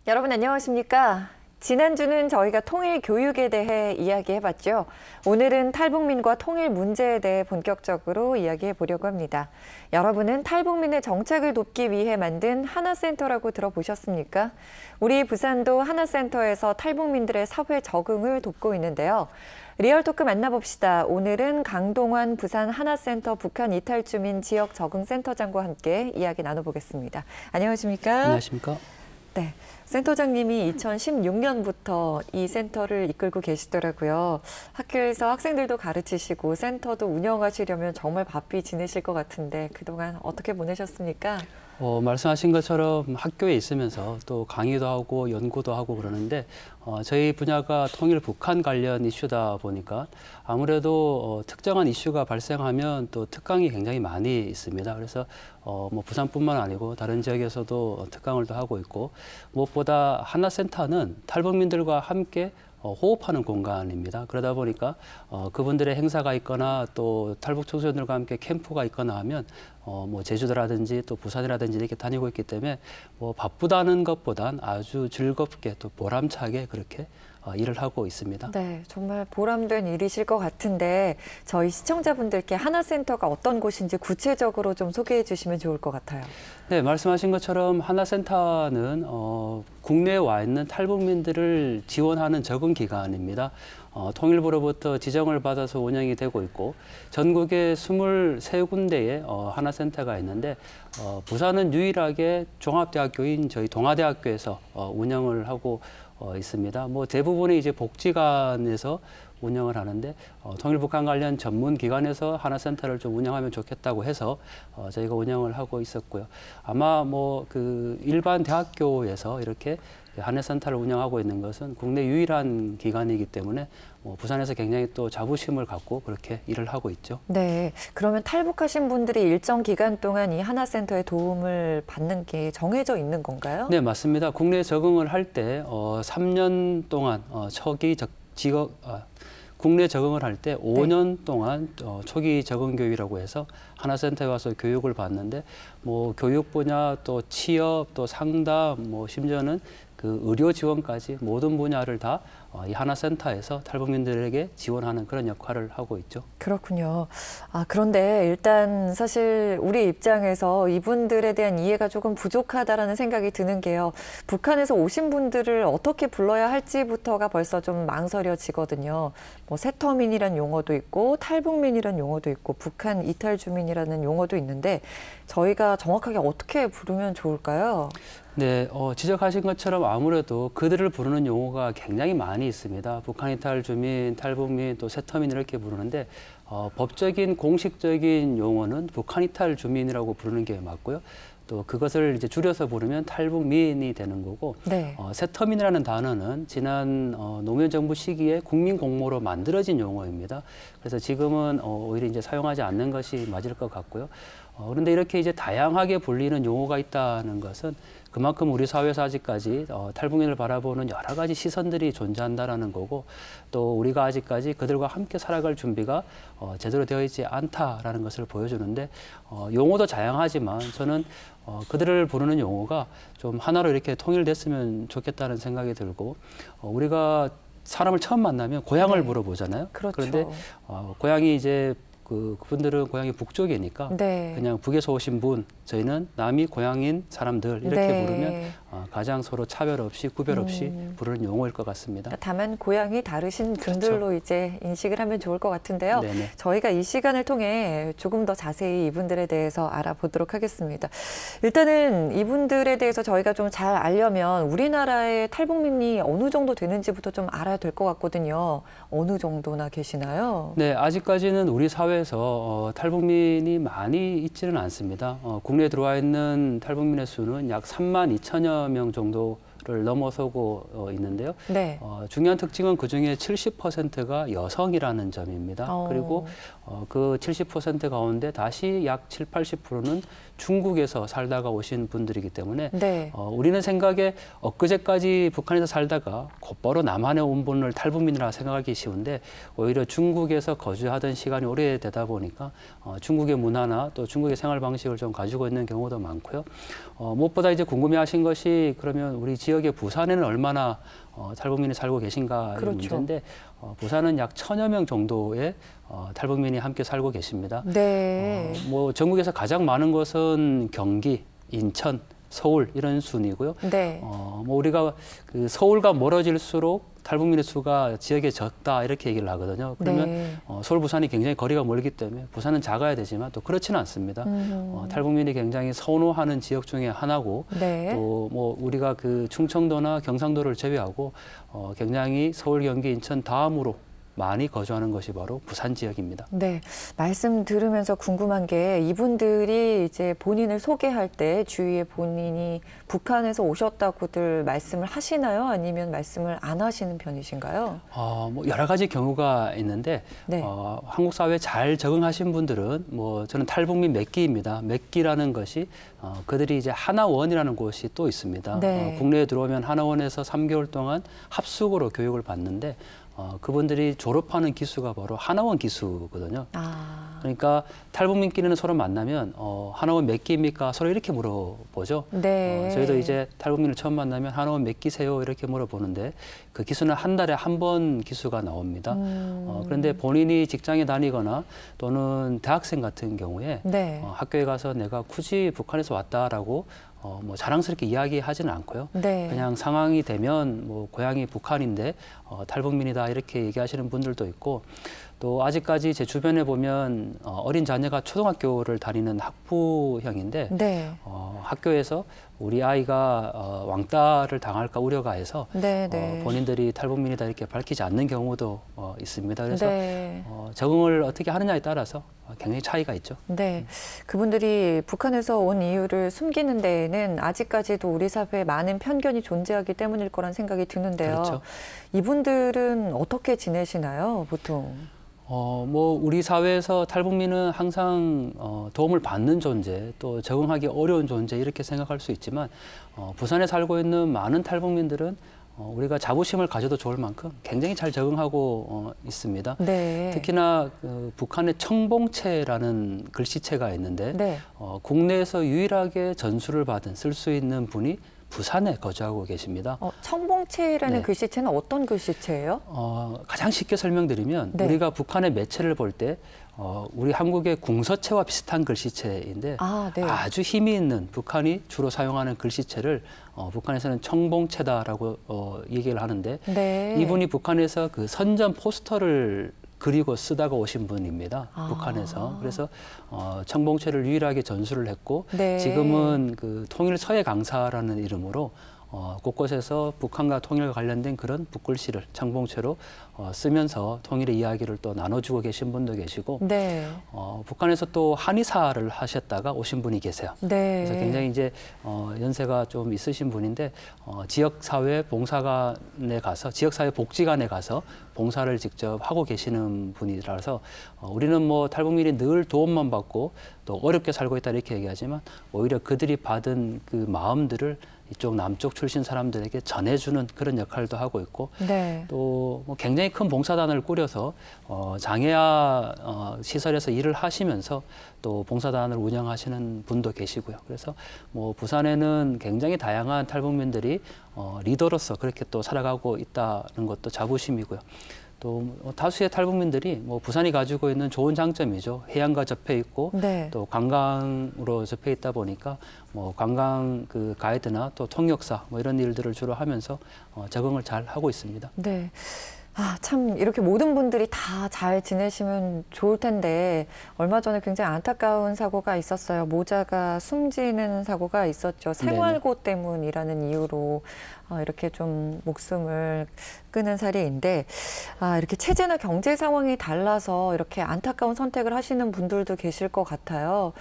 여러분 안녕하십니까? 지난주는 저희가 통일 교육에 대해 이야기해봤죠. 오늘은 탈북민과 통일 문제에 대해 본격적으로 이야기해 보려고 합니다. 여러분은 탈북민의 정착을 돕기 위해 만든 하나센터라고 들어보셨습니까? 우리 부산도 하나센터에서 탈북민들의 사회 적응을 돕고 있는데요. 리얼토크 만나봅시다. 오늘은 강동환 부산 하나센터 북한 이탈주민 지역 적응센터장과 함께 이야기 나눠보겠습니다. 안녕하십니까? 안녕하십니까? 네, 센터장님이 2016년부터 이 센터를 이끌고 계시더라고요. 학교에서 학생들도 가르치시고 센터도 운영하시려면 정말 바삐 지내실 것 같은데 그동안 어떻게 보내셨습니까? 말씀하신 것처럼 학교에 있으면서 또 강의도 하고 연구도 하고 그러는데 저희 분야가 통일 북한 관련 이슈다 보니까 아무래도 특정한 이슈가 발생하면 또 특강이 굉장히 많이 있습니다. 그래서 뭐 부산뿐만 아니고 다른 지역에서도 특강을 또 하고 있고 무엇보다 하나센터는 탈북민들과 함께 호흡하는 공간입니다. 그러다 보니까 그분들의 행사가 있거나 또 탈북 청소년들과 함께 캠프가 있거나 하면 뭐 제주도라든지 또 부산이라든지 이렇게 다니고 있기 때문에 뭐 바쁘다는 것보단 아주 즐겁게 또 보람차게 그렇게 일을 하고 있습니다. 네, 정말 보람된 일이실 것 같은데 저희 시청자분들께 하나센터가 어떤 곳인지 구체적으로 좀 소개해 주시면 좋을 것 같아요. 네, 말씀하신 것처럼 하나센터는 국내에 와 있는 탈북민들을 지원하는 적응기관입니다. 통일부로부터 지정을 받아서 운영이 되고 있고 전국에 23군데의 하나센터가 있는데 부산은 유일하게 종합대학교인 저희 동아대학교에서 운영을 하고 있습니다. 뭐 대부분이 이제 복지관에서 운영을 하는데 통일북한 관련 전문 기관에서 하나센터를 좀 운영하면 좋겠다고 해서 저희가 운영을 하고 있었고요. 아마 뭐 그 일반 대학교에서 이렇게 하나센터를 운영하고 있는 것은 국내 유일한 기관이기 때문에 부산에서 굉장히 또 자부심을 갖고 그렇게 일을 하고 있죠. 네, 그러면 탈북하신 분들이 일정 기간 동안 이 하나센터의 도움을 받는 게 정해져 있는 건가요? 네, 맞습니다. 국내 적응을 할 때 3년 동안 국내 적응을 할 때 5년 동안 초기 적응 교육이라고 해서 하나센터에 와서 교육을 받는데 뭐 교육 분야 또 취업 또 상담 뭐 심지어는 그 의료 지원까지 모든 분야를 다 이 하나센터에서 탈북민들에게 지원하는 그런 역할을 하고 있죠. 그렇군요. 그런데 일단 사실 우리 입장에서 이분들에 대한 이해가 조금 부족하다라는 생각이 드는 게요. 북한에서 오신 분들을 어떻게 불러야 할지부터가 벌써 좀 망설여지거든요. 뭐 세터민이라는 용어도 있고 탈북민이라는 용어도 있고 북한 이탈 주민이라는 용어도 있는데 저희가 정확하게 어떻게 부르면 좋을까요? 네, 지적하신 것처럼 아무래도 그들을 부르는 용어가 굉장히 많이 있습니다. 북한 이탈 주민, 탈북민, 또 세터민 이렇게 부르는데 법적인 공식적인 용어는 북한 이탈 주민이라고 부르는 게 맞고요. 또 그것을 이제 줄여서 부르면 탈북민이 되는 거고 네. 세터민이라는 단어는 지난 노무현 정부 시기에 국민 공모로 만들어진 용어입니다. 그래서 지금은 오히려 이제 사용하지 않는 것이 맞을 것 같고요. 그런데 이렇게 이제 다양하게 불리는 용어가 있다는 것은 그만큼 우리 사회에서 아직까지 탈북민을 바라보는 여러 가지 시선들이 존재한다라는 거고 또 우리가 아직까지 그들과 함께 살아갈 준비가 제대로 되어 있지 않다라는 것을 보여주는데 용어도 다양하지만 저는 그들을 부르는 용어가 좀 하나로 이렇게 통일됐으면 좋겠다는 생각이 들고 우리가 사람을 처음 만나면 고향을 물어보잖아요. 그렇죠. 그런데 고향이 이제 그분들은 고향이 북쪽이니까 그냥 북에서 오신 분, 저희는 남이 고향인 사람들 이렇게 부르면 가장 서로 차별 없이 구별 없이 부르는 용어일 것 같습니다. 다만 고향이 다르신 분들로 그렇죠. 이제 인식을 하면 좋을 것 같은데요. 네네. 저희가 이 시간을 통해 조금 더 자세히 이분들에 대해서 알아보도록 하겠습니다. 일단은 이분들에 대해서 저희가 좀 잘 알려면 우리나라의 탈북민이 어느 정도 되는지부터 좀 알아야 될 것 같거든요. 어느 정도나 계시나요? 네, 아직까지는 우리 사회에서 탈북민이 많이 있지는 않습니다. 국내에 들어와 있는 탈북민의 수는 약 3만 2천여 명 정도를 넘어서고 있는데요. 네. 중요한 특징은 그중에 70%가 여성이라는 점입니다. 그리고 그 70% 가운데 다시 약 7, 80%는 중국에서 살다가 오신 분들이기 때문에 우리는 생각에 엊그제까지 북한에서 살다가 곧바로 남한에 온 분을 탈북민이라 생각하기 쉬운데 오히려 중국에서 거주하던 시간이 오래되다 보니까 중국의 문화나 또 중국의 생활 방식을 좀 가지고 있는 경우도 많고요. 무엇보다 이제 궁금해하신 것이 그러면 우리 지역 지역의 부산에는 얼마나 탈북민이 살고 계신가 그렇죠. 문제인데 부산은 약 1,000여 명 정도의 탈북민이 함께 살고 계십니다. 네. 뭐 전국에서 가장 많은 것은 경기, 인천, 서울 이런 순이고요. 네. 뭐 우리가 그 서울과 멀어질수록 탈북민의 수가 지역에 적다 이렇게 얘기를 하거든요. 그러면 네. 서울, 부산이 굉장히 거리가 멀기 때문에 부산은 작아야 되지만 또 그렇지는 않습니다. 탈북민이 굉장히 선호하는 지역 중에 하나고 네. 또 뭐 우리가 그 충청도나 경상도를 제외하고 굉장히 서울, 경기, 인천 다음으로 많이 거주하는 것이 바로 부산 지역입니다. 네, 말씀 들으면서 궁금한 게 이분들이 이제 본인을 소개할 때 주위에 본인이 북한에서 오셨다고들 말씀을 하시나요? 아니면 말씀을 안 하시는 편이신가요? 뭐 여러 가지 경우가 있는데 네. 한국 사회에 잘 적응하신 분들은 뭐 저는 탈북민 몇 기라는 것이 그들이 이제 하나원이라는 곳이 또 있습니다. 네. 국내에 들어오면 하나원에서 3개월 동안 합숙으로 교육을 받는데 그분들이 졸업하는 기수가 바로 하나원 기수거든요. 그러니까 탈북민끼리는 서로 만나면 하나원 몇 기입니까? 서로 이렇게 물어보죠. 네. 저희도 이제 탈북민을 처음 만나면 하나원 몇 기세요? 이렇게 물어보는데 그 기수는 한 달에 한 번 기수가 나옵니다. 그런데 본인이 직장에 다니거나 또는 대학생 같은 경우에 네. 학교에 가서 내가 굳이 북한에서 왔다라고 뭐 자랑스럽게 이야기하지는 않고요. 네. 그냥 상황이 되면 뭐 고향이 북한인데 탈북민이다 이렇게 얘기하시는 분들도 있고 또 아직까지 제 주변에 보면 어린 자녀가 초등학교를 다니는 학부형인데 네. 학교에서 우리 아이가 왕따를 당할까 우려가 해서 네, 네. 본인들이 탈북민이다 이렇게 밝히지 않는 경우도 있습니다. 그래서 네. 적응을 어떻게 하느냐에 따라서 굉장히 차이가 있죠. 네, 그분들이 북한에서 온 이유를 숨기는 데에는 아직까지도 우리 사회에 많은 편견이 존재하기 때문일 거란 생각이 드는데요. 그렇죠. 이분들은 어떻게 지내시나요, 보통? 뭐 우리 사회에서 탈북민은 항상 도움을 받는 존재, 또 적응하기 어려운 존재 이렇게 생각할 수 있지만 부산에 살고 있는 많은 탈북민들은 우리가 자부심을 가져도 좋을 만큼 굉장히 잘 적응하고 있습니다. 네. 특히나 북한의 청봉체라는 글씨체가 있는데 네. 국내에서 유일하게 전수를 받은 쓸 수 있는 분이 부산에 거주하고 계십니다. 청봉체라는 네. 글씨체는 어떤 글씨체예요? 가장 쉽게 설명드리면 네. 우리가 북한의 매체를 볼 때 우리 한국의 궁서체와 비슷한 글씨체인데 네. 아주 힘이 있는 북한이 주로 사용하는 글씨체를 북한에서는 청봉체다라고 얘기를 하는데 네. 이분이 북한에서 그 선전 포스터를 그리고 쓰다가 오신 분입니다. 북한에서. 그래서 청봉체를 유일하게 전수를 했고 네. 지금은 그 통일 서해 강사라는 이름으로 곳곳에서 북한과 통일과 관련된 그런 붓글씨를 청봉체로 쓰면서 통일의 이야기를 또 나눠주고 계신 분도 계시고 네. 북한에서 또 한의사를 하셨다가 오신 분이 계세요. 네. 그래서 굉장히 이제 연세가 좀 있으신 분인데 지역사회 봉사관에 가서 지역사회 복지관에 가서 봉사를 직접 하고 계시는 분이라서 우리는 뭐 탈북민이 늘 도움만 받고 또 어렵게 살고 있다 이렇게 얘기하지만 오히려 그들이 받은 그 마음들을 이쪽 남쪽 출신 사람들에게 전해주는 그런 역할도 하고 있고 네. 또뭐 굉장히 큰 봉사단을 꾸려서 장애아 시설에서 일을 하시면서 또 봉사단을 운영하시는 분도 계시고요. 그래서 뭐 부산에는 굉장히 다양한 탈북민들이 리더로서 그렇게 또 살아가고 있다는 것도 자부심이고요. 또 다수의 탈북민들이 뭐 부산이 가지고 있는 좋은 장점이죠. 해안과 접해 있고 네. 또 관광으로 접해 있다 보니까 뭐 관광 그 가이드나 또 통역사 뭐 이런 일들을 주로 하면서 적응을 잘 하고 있습니다. 네. 참 이렇게 모든 분들이 다 잘 지내시면 좋을 텐데 얼마 전에 굉장히 안타까운 사고가 있었어요. 모자가 숨지는 사고가 있었죠. 생활고 때문이라는 이유로 이렇게 좀 목숨을 끊은 사례인데 이렇게 체제나 경제 상황이 달라서 이렇게 안타까운 선택을 하시는 분들도 계실 것 같아요.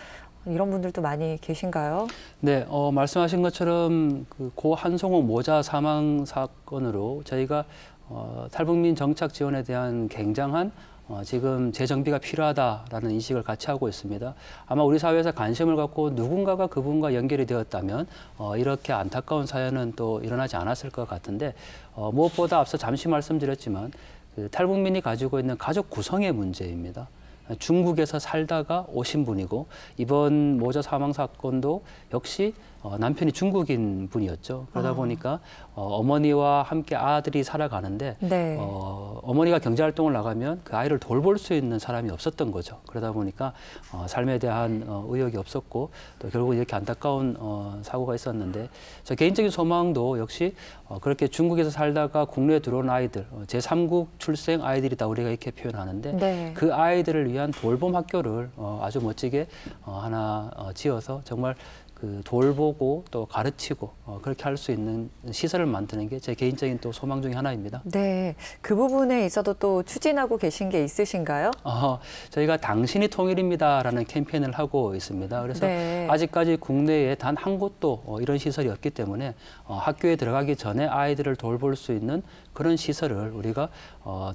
이런 분들도 많이 계신가요? 네, 말씀하신 것처럼 그 고 한송옥 모자 사망 사건으로 저희가 탈북민 정착 지원에 대한 굉장한 지금 재정비가 필요하다라는 인식을 같이 하고 있습니다. 아마 우리 사회에서 관심을 갖고 누군가가 그분과 연결이 되었다면 이렇게 안타까운 사연은 또 일어나지 않았을 것 같은데 무엇보다 앞서 잠시 말씀드렸지만 그 탈북민이 가지고 있는 가족 구성의 문제입니다. 중국에서 살다가 오신 분이고 이번 모자 사망 사건도 역시 남편이 중국인 분이었죠. 그러다 보니까 어머니와 함께 아들이 살아가는데 네. 어머니가 경제활동을 나가면 그 아이를 돌볼 수 있는 사람이 없었던 거죠. 그러다 보니까 삶에 대한 의욕이 없었고 또 결국 이렇게 안타까운 사고가 있었는데 저 개인적인 소망도 역시 그렇게 중국에서 살다가 국내에 들어온 아이들, 제3국 출생 아이들이다 우리가 이렇게 표현하는데 네. 그 아이들을 위한 돌봄 학교를 아주 멋지게 하나 지어서 정말 그 돌보고 또 가르치고 그렇게 할 수 있는 시설을 만드는 게 제 개인적인 또 소망 중에 하나입니다. 네, 그 부분에 있어도 또 추진하고 계신 게 있으신가요? 저희가 당신이 통일입니다라는 캠페인을 하고 있습니다. 그래서 네. 아직까지 국내에 단 한 곳도 이런 시설이 없기 때문에 학교에 들어가기 전에 아이들을 돌볼 수 있는 그런 시설을 우리가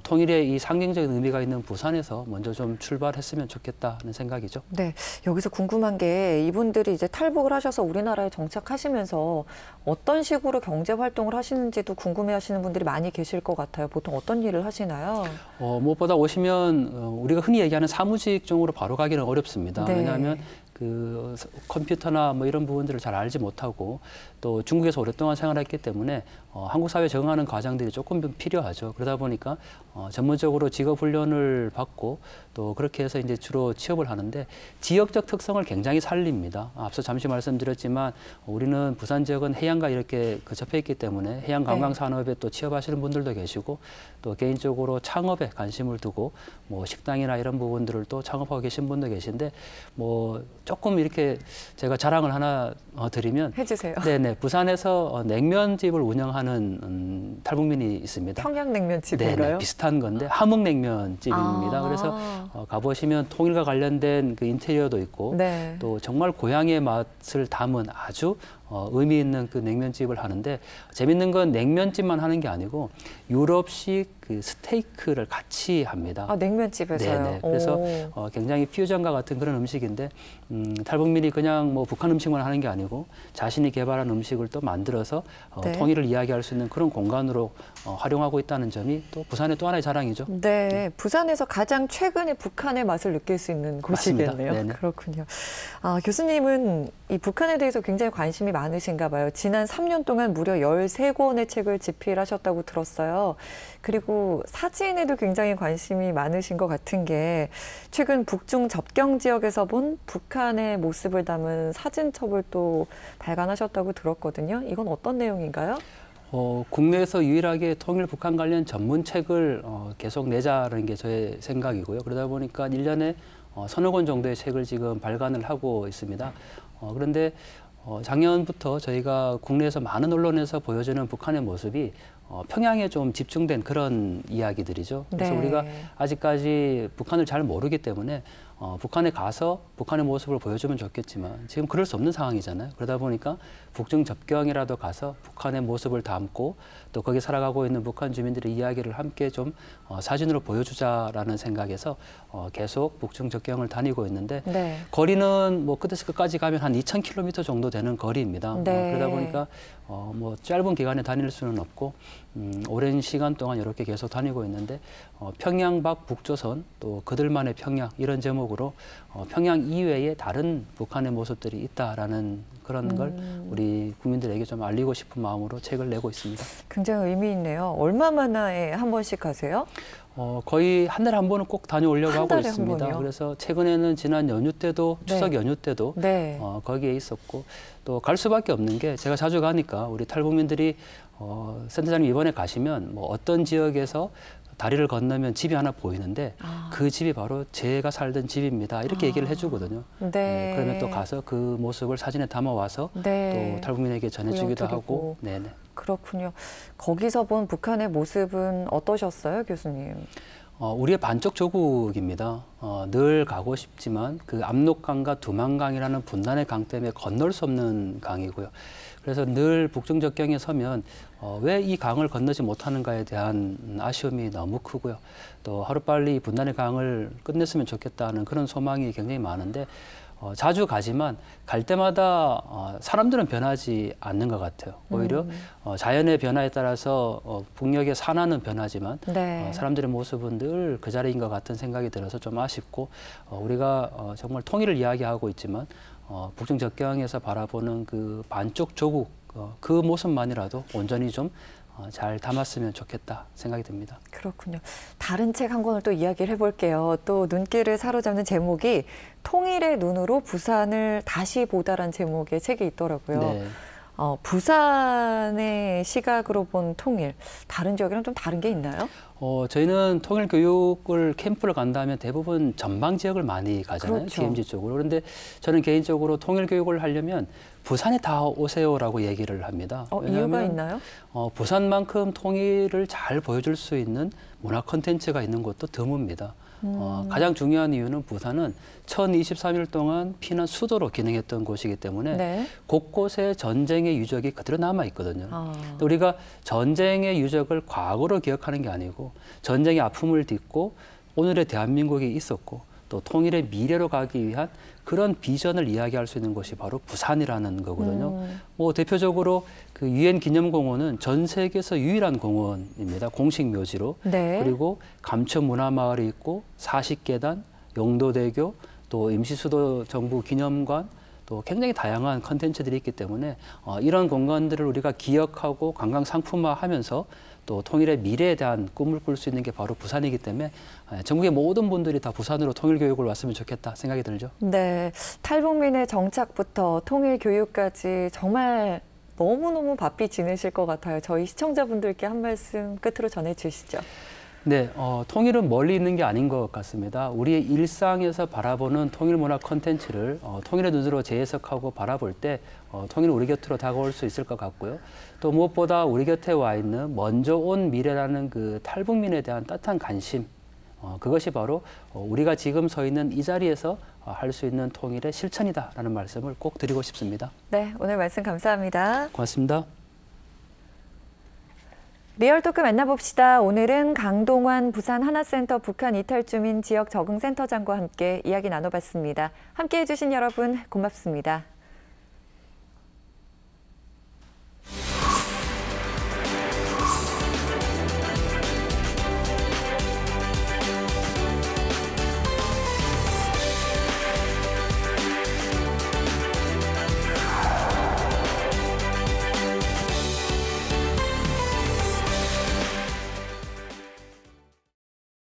통일의 이 상징적인 의미가 있는 부산에서 먼저 좀 출발했으면 좋겠다는 생각이죠. 네, 여기서 궁금한 게 이분들이 이제 탈북을 하셔서 우리나라에 정착하시면서 어떤 식으로 경제 활동을 하시는지도 궁금해하시는 분들이 많이 계실 것 같아요. 보통 어떤 일을 하시나요? 무엇보다 오시면 우리가 흔히 얘기하는 사무직 쪽으로 바로 가기는 어렵습니다. 네. 왜냐하면 그 컴퓨터나 뭐 이런 부분들을 잘 알지 못하고 또 중국에서 오랫동안 생활했기 때문에 한국 사회에 적응하는 과정들이 조금 필요하죠. 그러다 보니까 전문적으로 직업 훈련을 받고 또 그렇게 해서 이제 주로 취업을 하는데 지역적 특성을 굉장히 살립니다. 앞서 잠시 말씀드렸지만 우리는 부산 지역은 해양과 이렇게 접해 있기 때문에 해양 관광 산업에 또 취업하시는 분들도 계시고 또 개인적으로 창업에 관심을 두고 뭐 식당이나 이런 부분들을 또 창업하고 계신 분도 계신데 뭐 조금 이렇게 제가 자랑을 하나 드리면 해주세요. 네네 부산에서 냉면집을 운영하는 탈북민이 있습니다. 평양냉면집인가요? 네네 비슷한 건데 함흥냉면집입니다. 그래서 가보시면 통일과 관련된 그 인테리어도 있고 네. 또 정말 고향의 맛을 담은 아주 의미 있는 그 냉면집을 하는데 재밌는 건 냉면집만 하는 게 아니고 유럽식 그 스테이크를 같이 합니다. 냉면집에서요? 네네. 그래서 굉장히 퓨전과 같은 그런 음식인데 탈북민이 그냥 뭐 북한 음식만 하는 게 아니고 자신이 개발한 음식을 또 만들어서 네. 통일을 이야기할 수 있는 그런 공간으로 활용하고 있다는 점이 또 부산의 또 하나의 자랑이죠. 네, 부산에서 가장 최근에 북한의 맛을 느낄 수 있는 곳이겠네요. 네네. 그렇군요. 교수님은 이 북한에 대해서 굉장히 관심이 많으신가 봐요. 지난 3년 동안 무려 13권의 책을 집필하셨다고 들었어요. 그리고 사진에도 굉장히 관심이 많으신 것 같은 게 최근 북중 접경 지역에서 본 북한의 모습을 담은 사진첩을 또 발간하셨다고 들었거든요. 이건 어떤 내용인가요? 국내에서 유일하게 통일 북한 관련 전문책을 계속 내자는 게 저의 생각이고요. 그러다 보니까 1년에 서너 권 정도의 책을 지금 발간을 하고 있습니다. 그런데 작년부터 저희가 국내에서 많은 언론에서 보여주는 북한의 모습이 평양에 좀 집중된 그런 이야기들이죠. 그래서 네. 우리가 아직까지 북한을 잘 모르기 때문에 북한에 가서 북한의 모습을 보여주면 좋겠지만 지금 그럴 수 없는 상황이잖아요. 그러다 보니까 북중 접경이라도 가서 북한의 모습을 담고 또 거기 살아가고 있는 북한 주민들의 이야기를 함께 좀 사진으로 보여주자라는 생각에서 계속 북중 접경을 다니고 있는데 네. 거리는 뭐 끝에서 끝까지 가면 한 2,000km 정도 되는 거리입니다. 네. 그러다 보니까 뭐 짧은 기간에 다닐 수는 없고 오랜 시간 동안 이렇게 계속 다니고 있는데 평양 밖 북조선 또 그들만의 평양 이런 제목으로 평양 이외에 다른 북한의 모습들이 있다라는 그런 걸 우리 국민들에게 좀 알리고 싶은 마음으로 책을 내고 있습니다. 굉장히 의미 있네요. 얼마 만에 한 번씩 가세요? 거의 한 달에 한 번은 꼭 다녀오려고 한 하고 달에 한 있습니다. 번이요? 그래서 최근에는 지난 연휴 때도 네. 추석 연휴 때도 네. 거기에 있었고 또 갈 수밖에 없는 게 제가 자주 가니까 우리 탈북민들이 센터장님 이번에 가시면 뭐 어떤 지역에서 다리를 건너면 집이 하나 보이는데 그 집이 바로 제가 살던 집입니다. 이렇게 얘기를 해주거든요. 네. 그러면 또 가서 그 모습을 사진에 담아와서 네. 또 탈북민에게 전해주기도 보여드리고. 하고. 네네. 그렇군요. 거기서 본 북한의 모습은 어떠셨어요, 교수님? 우리의 반쪽 조국입니다. 늘 가고 싶지만 그 압록강과 두만강이라는 분단의 강 때문에 건널 수 없는 강이고요. 그래서 늘 북중 접경에 서면 왜 이 강을 건너지 못하는가에 대한 아쉬움이 너무 크고요. 또 하루빨리 이 분단의 강을 끝냈으면 좋겠다는 그런 소망이 굉장히 많은데 자주 가지만 갈 때마다 사람들은 변하지 않는 것 같아요. 오히려 자연의 변화에 따라서 북녘의 산화는 변하지만 네. 사람들의 모습은 늘 그 자리인 것 같은 생각이 들어서 좀 아쉽고 우리가 정말 통일을 이야기하고 있지만 북중 접경에서 바라보는 그 반쪽 조국 그 모습만이라도 온전히 좀 잘 담았으면 좋겠다 생각이 듭니다. 그렇군요. 다른 책 한 권을 또 이야기를 해볼게요. 또 눈길을 사로잡는 제목이 통일의 눈으로 부산을 다시 보다란 제목의 책이 있더라고요. 네. 부산의 시각으로 본 통일, 다른 지역이랑 좀 다른 게 있나요? 저희는 통일 교육을 캠프를 간다면 대부분 전방 지역을 많이 가잖아요. 그렇죠. DMZ 쪽으로. 그런데 저는 개인적으로 통일 교육을 하려면 부산에 다 오세요라고 얘기를 합니다. 이유가 있나요? 부산만큼 통일을 잘 보여줄 수 있는 문화 콘텐츠가 있는 곳도 드뭅니다. 가장 중요한 이유는 부산은 1023일 동안 피난 수도로 기능했던 곳이기 때문에 네. 곳곳에 전쟁의 유적이 그대로 남아 있거든요. 우리가 전쟁의 유적을 과거로 기억하는 게 아니고 전쟁의 아픔을 딛고 오늘의 대한민국이 있었고 또 통일의 미래로 가기 위한 그런 비전을 이야기할 수 있는 곳이 바로 부산이라는 거거든요. 뭐 대표적으로 그 유엔 기념공원은 전 세계에서 유일한 공원입니다. 공식 묘지로. 네. 그리고 감천문화마을이 있고 40계단, 용도대교, 또 임시수도 정부 기념관, 또 굉장히 다양한 컨텐츠들이 있기 때문에 이런 공간들을 우리가 기억하고 관광 상품화하면서 또 통일의 미래에 대한 꿈을 꿀 수 있는 게 바로 부산이기 때문에 전국의 모든 분들이 다 부산으로 통일 교육을 왔으면 좋겠다 생각이 들죠. 네, 탈북민의 정착부터 통일 교육까지 정말 너무너무 바삐 지내실 것 같아요. 저희 시청자분들께 한 말씀 끝으로 전해주시죠. 네, 통일은 멀리 있는 게 아닌 것 같습니다. 우리의 일상에서 바라보는 통일 문화 콘텐츠를 통일의 눈으로 재해석하고 바라볼 때 통일은 우리 곁으로 다가올 수 있을 것 같고요. 또 무엇보다 우리 곁에 와 있는 먼저 온 미래라는 그 탈북민에 대한 따뜻한 관심, 그것이 바로 우리가 지금 서 있는 이 자리에서 할 수 있는 통일의 실천이다라는 말씀을 꼭 드리고 싶습니다. 네, 오늘 말씀 감사합니다. 고맙습니다. 리얼토크 만나봅시다. 오늘은 강동환 부산 하나센터 북한 이탈주민 지역 적응센터장과 함께 이야기 나눠봤습니다. 함께해 주신 여러분 고맙습니다.